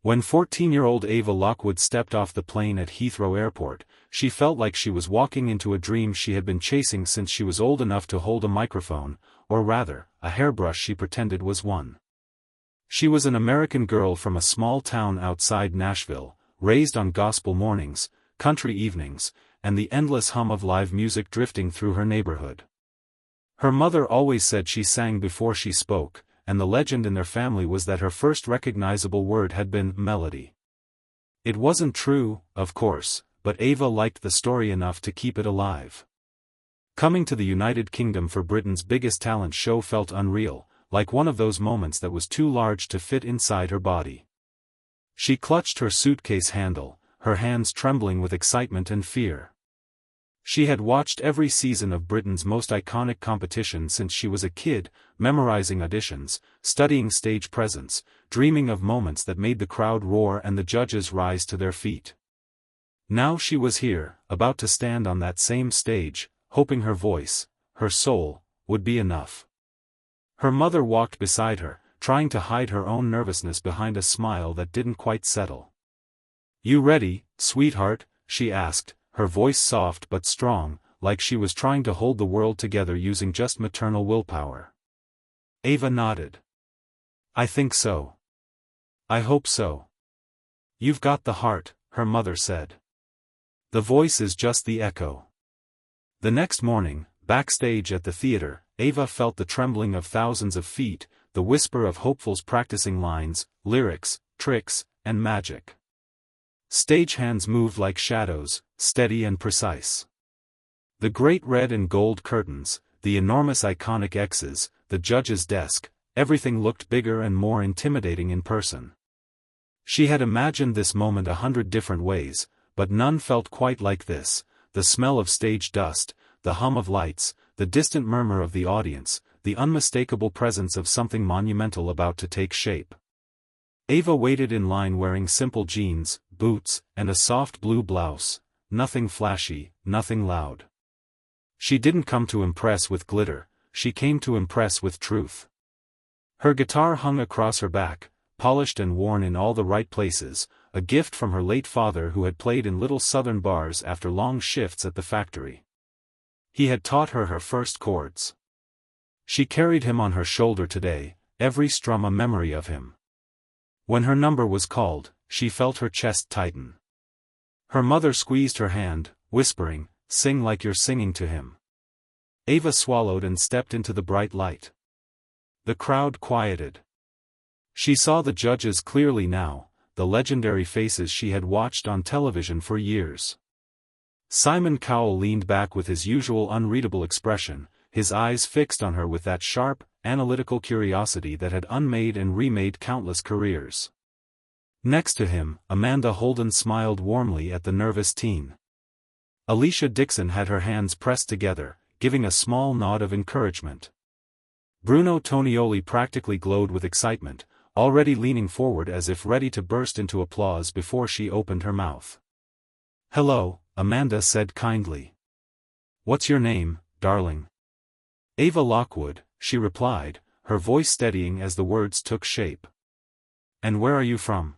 When 14-year-old Ava Lockwood stepped off the plane at Heathrow Airport, she felt like she was walking into a dream she had been chasing since she was old enough to hold a microphone, or rather, a hairbrush she pretended was one. She was an American girl from a small town outside Nashville, raised on gospel mornings, country evenings, and the endless hum of live music drifting through her neighborhood. Her mother always said she sang before she spoke, and the legend in their family was that her first recognizable word had been melody. It wasn't true, of course, but Ava liked the story enough to keep it alive. Coming to the United Kingdom for Britain's biggest talent show felt unreal, like one of those moments that was too large to fit inside her body. She clutched her suitcase handle, her hands trembling with excitement and fear. She had watched every season of Britain's most iconic competition since she was a kid, memorizing auditions, studying stage presence, dreaming of moments that made the crowd roar and the judges rise to their feet. Now she was here, about to stand on that same stage, hoping her voice, her soul, would be enough. Her mother walked beside her, trying to hide her own nervousness behind a smile that didn't quite settle. "You ready, sweetheart?" she asked, her voice soft but strong, like she was trying to hold the world together using just maternal willpower. Ava nodded. "I think so. I hope so." "You've got the heart," her mother said. "The voice is just the echo." The next morning, backstage at the theater, Ava felt the trembling of thousands of feet, the whisper of hopefuls practicing lines, lyrics, tricks, and magic. Stagehands moved like shadows, steady and precise. The great red and gold curtains, the enormous iconic X's, the judge's desk, everything looked bigger and more intimidating in person. She had imagined this moment 100 different ways, but none felt quite like this: the smell of stage dust, the hum of lights, the distant murmur of the audience, the unmistakable presence of something monumental about to take shape. Ava waited in line wearing simple jeans, boots, and a soft blue blouse, nothing flashy, nothing loud. She didn't come to impress with glitter, she came to impress with truth. Her guitar hung across her back, polished and worn in all the right places, a gift from her late father who had played in little southern bars after long shifts at the factory. He had taught her her first chords. She carried him on her shoulder today, every strum a memory of him. When her number was called, she felt her chest tighten. Her mother squeezed her hand, whispering, "Sing like you're singing to him." Ava swallowed and stepped into the bright light. The crowd quieted. She saw the judges clearly now, the legendary faces she had watched on television for years. Simon Cowell leaned back with his usual unreadable expression, his eyes fixed on her with that sharp, analytical curiosity that had unmade and remade countless careers. Next to him, Amanda Holden smiled warmly at the nervous teen. Alicia Dixon had her hands pressed together, giving a small nod of encouragement. Bruno Tonioli practically glowed with excitement, already leaning forward as if ready to burst into applause before she opened her mouth. "Hello," Amanda said kindly. "What's your name, darling?" "Ava Lockwood," she replied, her voice steadying as the words took shape. "And where are you from?"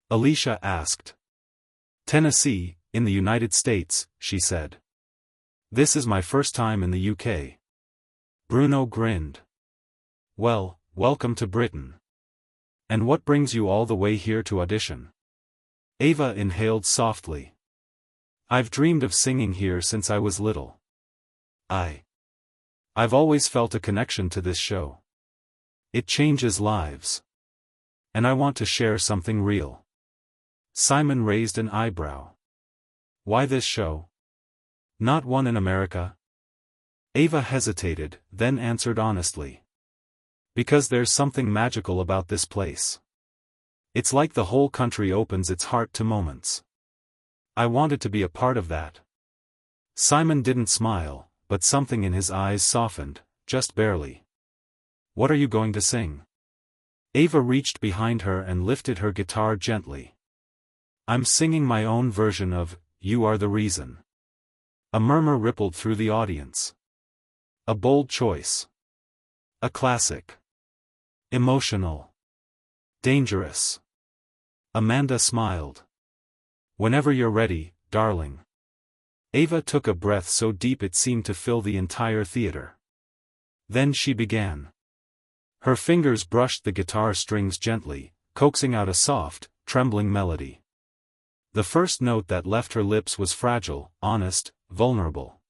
Alicia asked. "Tennessee, in the United States," she said. "This is my first time in the UK." Bruno grinned. "Well, welcome to Britain. And what brings you all the way here to audition?" Ava inhaled softly. "I've dreamed of singing here since I was little. I've always felt a connection to this show. It changes lives. And I want to share something real." Simon raised an eyebrow. "Why this show? Not one in America?" Ava hesitated, then answered honestly. "Because there's something magical about this place. It's like the whole country opens its heart to moments. I wanted to be a part of that." Simon didn't smile, but something in his eyes softened, just barely. "What are you going to sing?" Ava reached behind her and lifted her guitar gently. "I'm singing my own version of You Are the Reason." A murmur rippled through the audience. A bold choice. A classic. Emotional. Dangerous. Amanda smiled. "Whenever you're ready, darling." Ava took a breath so deep it seemed to fill the entire theater. Then she began. Her fingers brushed the guitar strings gently, coaxing out a soft, trembling melody. The first note that left her lips was fragile, honest, vulnerable.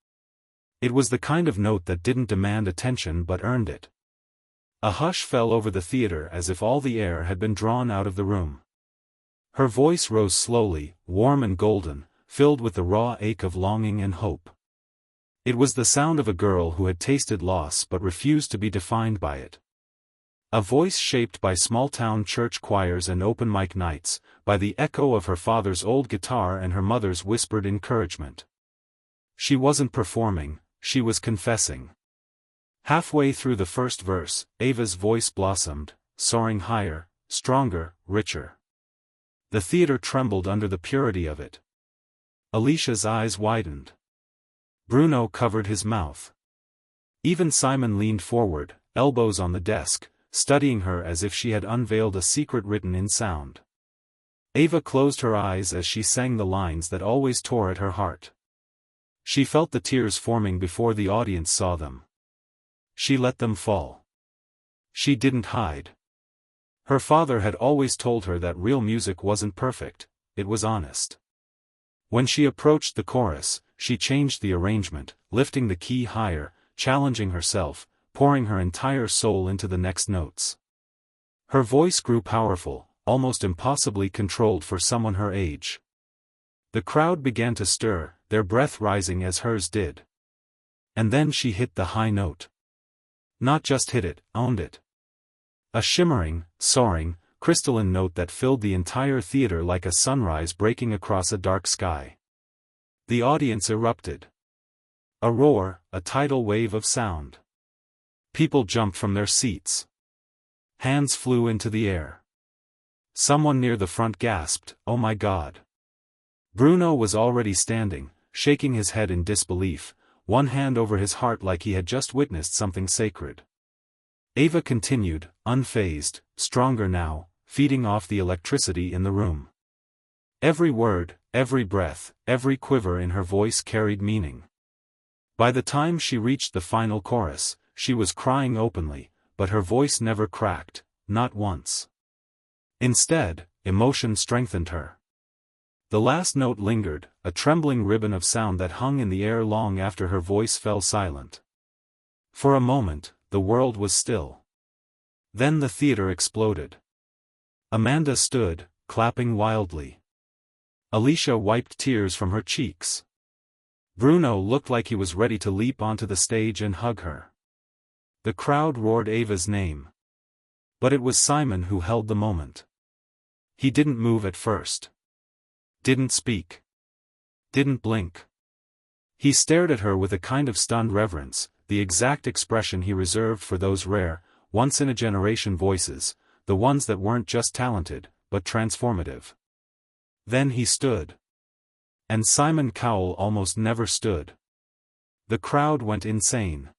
It was the kind of note that didn't demand attention but earned it. A hush fell over the theater as if all the air had been drawn out of the room. Her voice rose slowly, warm and golden, filled with the raw ache of longing and hope. It was the sound of a girl who had tasted loss but refused to be defined by it. A voice shaped by small-town church choirs and open-mic nights, by the echo of her father's old guitar and her mother's whispered encouragement. She wasn't performing, she was confessing. Halfway through the first verse, Ava's voice blossomed, soaring higher, stronger, richer. The theater trembled under the purity of it. Alicia's eyes widened. Bruno covered his mouth. Even Simon leaned forward, elbows on the desk, studying her as if she had unveiled a secret written in sound. Ava closed her eyes as she sang the lines that always tore at her heart. She felt the tears forming before the audience saw them. She let them fall. She didn't hide. Her father had always told her that real music wasn't perfect, it was honest. When she approached the chorus, she changed the arrangement, lifting the key higher, challenging herself, pouring her entire soul into the next notes. Her voice grew powerful, almost impossibly controlled for someone her age. The crowd began to stir, their breath rising as hers did. And then she hit the high note. Not just hit it, owned it. A shimmering, soaring, crystalline note that filled the entire theater like a sunrise breaking across a dark sky. The audience erupted. A roar, a tidal wave of sound. People jumped from their seats. Hands flew into the air. Someone near the front gasped, "Oh my God." Bruno was already standing, shaking his head in disbelief, one hand over his heart like he had just witnessed something sacred. Ava continued, unfazed, stronger now, feeding off the electricity in the room. Every word, every breath, every quiver in her voice carried meaning. By the time she reached the final chorus, she was crying openly, but her voice never cracked, not once. Instead, emotion strengthened her. The last note lingered, a trembling ribbon of sound that hung in the air long after her voice fell silent. For a moment, the world was still. Then the theater exploded. Amanda stood, clapping wildly. Alicia wiped tears from her cheeks. Bruno looked like he was ready to leap onto the stage and hug her. The crowd roared Ava's name. But it was Simon who held the moment. He didn't move at first. Didn't speak. Didn't blink. He stared at her with a kind of stunned reverence, the exact expression he reserved for those rare, once-in-a-generation voices, the ones that weren't just talented, but transformative. Then he stood. And Simon Cowell almost never stood. The crowd went insane.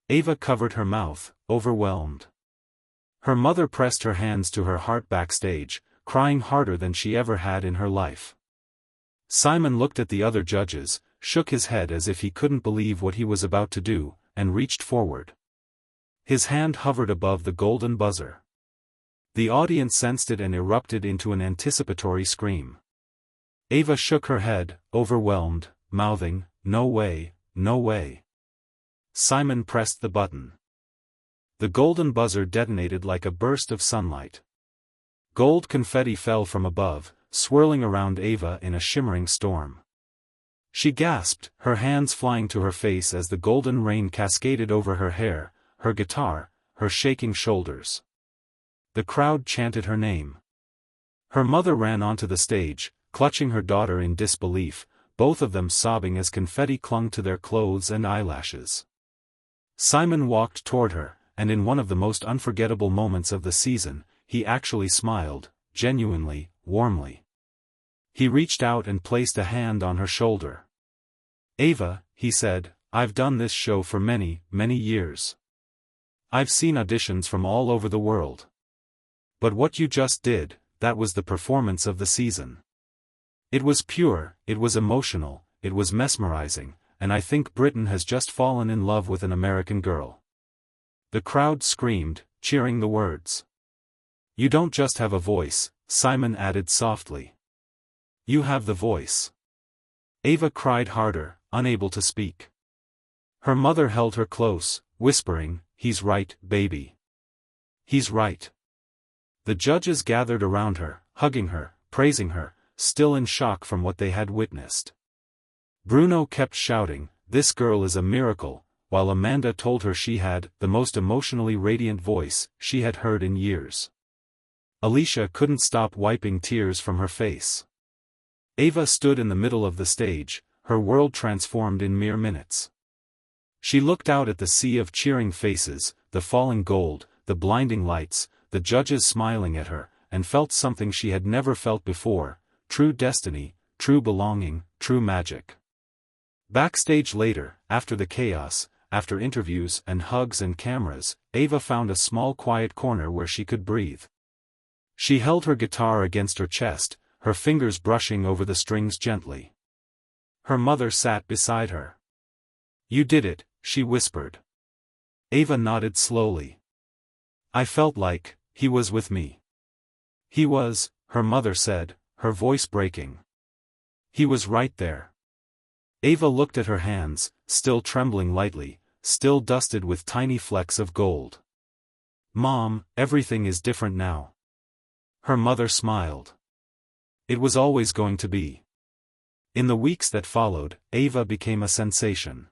Ava covered her mouth, overwhelmed. Her mother pressed her hands to her heart backstage, crying harder than she ever had in her life. Simon looked at the other judges, shook his head as if he couldn't believe what he was about to do, and reached forward. His hand hovered above the golden buzzer. The audience sensed it and erupted into an anticipatory scream. Ava shook her head, overwhelmed, mouthing, "No way, no way." Simon pressed the button. The golden buzzer detonated like a burst of sunlight. Gold confetti fell from above, swirling around Ava in a shimmering storm. She gasped, her hands flying to her face as the golden rain cascaded over her hair, her guitar, her shaking shoulders. The crowd chanted her name. Her mother ran onto the stage, clutching her daughter in disbelief, both of them sobbing as confetti clung to their clothes and eyelashes. Simon walked toward her, and in one of the most unforgettable moments of the season, he actually smiled, genuinely, warmly. He reached out and placed a hand on her shoulder. "Ava," he said, "I've done this show for many, many years. I've seen auditions from all over the world. But what you just did, that was the performance of the season. It was pure, it was emotional, it was mesmerizing, and I think Britain has just fallen in love with an American girl. The crowd screamed, cheering the words. You don't just have a voice, Simon added softly. You have the voice. Ava cried harder, unable to speak. Her mother held her close, whispering, "He's right, baby. He's right." The judges gathered around her, hugging her, praising her, still in shock from what they had witnessed. Bruno kept shouting, "This girl is a miracle," while Amanda told her she had the most emotionally radiant voice she had heard in years. Alicia couldn't stop wiping tears from her face. Ava stood in the middle of the stage, her world transformed in mere minutes. She looked out at the sea of cheering faces, the falling gold, the blinding lights, the judges smiling at her, and felt something she had never felt before: true destiny, true belonging, true magic. Backstage later, after the chaos, after interviews and hugs and cameras, Ava found a small quiet corner where she could breathe. She held her guitar against her chest, her fingers brushing over the strings gently. Her mother sat beside her. "You did it," she whispered. Ava nodded slowly. "I felt like he was with me." "He was," her mother said, her voice breaking. "He was right there." Ava looked at her hands, still trembling lightly, still dusted with tiny flecks of gold. "Mom, everything is different now." Her mother smiled. "It was always going to be." In the weeks that followed, Ava became a sensation.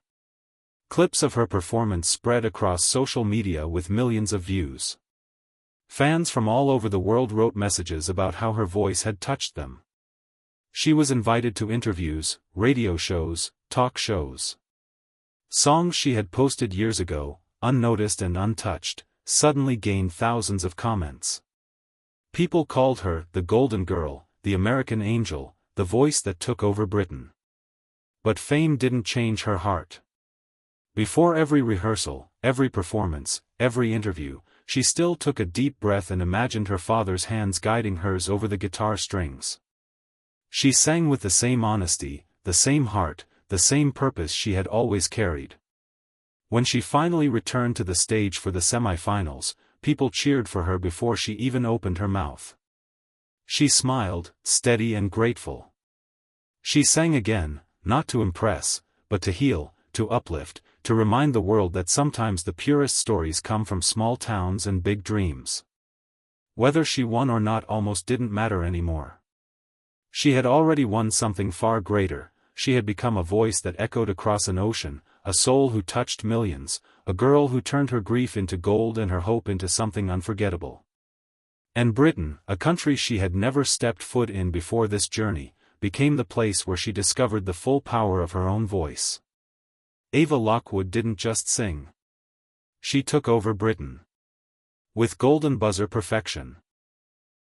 Clips of her performance spread across social media with millions of views. Fans from all over the world wrote messages about how her voice had touched them. She was invited to interviews, radio shows, talk shows. Songs she had posted years ago, unnoticed and untouched, suddenly gained thousands of comments. People called her the Golden Girl, the American Angel, the voice that took over Britain. But fame didn't change her heart. Before every rehearsal, every performance, every interview, she still took a deep breath and imagined her father's hands guiding hers over the guitar strings. She sang with the same honesty, the same heart, the same purpose she had always carried. When she finally returned to the stage for the semi-finals, people cheered for her before she even opened her mouth. She smiled, steady and grateful. She sang again, not to impress, but to heal, to uplift, to remind the world that sometimes the purest stories come from small towns and big dreams. Whether she won or not almost didn't matter anymore. She had already won something far greater. She had become a voice that echoed across an ocean, a soul who touched millions, a girl who turned her grief into gold and her hope into something unforgettable. And Britain, a country she had never stepped foot in before this journey, became the place where she discovered the full power of her own voice. Ava Lockwood didn't just sing. She took over Britain. With golden buzzer perfection.